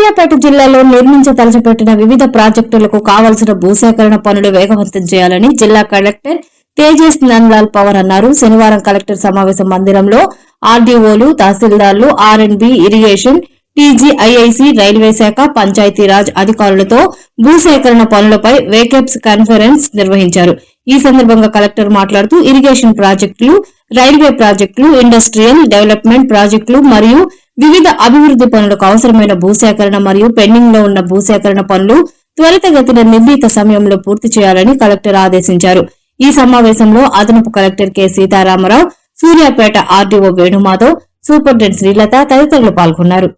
సూర్యాపేట జిల్లాలో నిర్మించదలచిపెట్టిన వివిధ ప్రాజెక్టులకు కావలసిన భూసేకరణ పనులు వేగవంతం చేయాలని జిల్లా కలెక్టర్ తేజస్ నందలాల్ పవర్ అన్నారు. శనివారం కలెక్టర్ సమావేశ మందిరంలో ఆర్డీఓలు, తహసీల్దార్లు, ఆర్ఎండ్బి, ఇరిగేషన్, టీజీఐఐసి, రైల్వే శాఖ, పంచాయతీరాజ్ అధికారులతో భూసేకరణ పనులపై వేకెప్స్ కాన్ఫరెన్స్ నిర్వహించారు. ఈ సందర్భంగా కలెక్టర్ మాట్లాడుతూ ఇరిగేషన్ ప్రాజెక్టులు, రైల్వే ప్రాజెక్టులు, ఇండస్ట్రియల్ డెవలప్మెంట్ ప్రాజెక్టులు మరియు వివిధ అభివృద్ధి పనులకు అవసరమైన భూసేకరణ మరియు పెండింగ్ లో ఉన్న భూసేకరణ పనులు త్వరితగతిన నిర్ణీత సమయంలో పూర్తి చేయాలని కలెక్టర్ ఆదేశించారు. ఈ సమావేశంలో అదనపు collector K Sitarama Rao, Suryapet RDO Venumadhav, superintendent Srilatha తదితరులు పాల్గొన్నారు.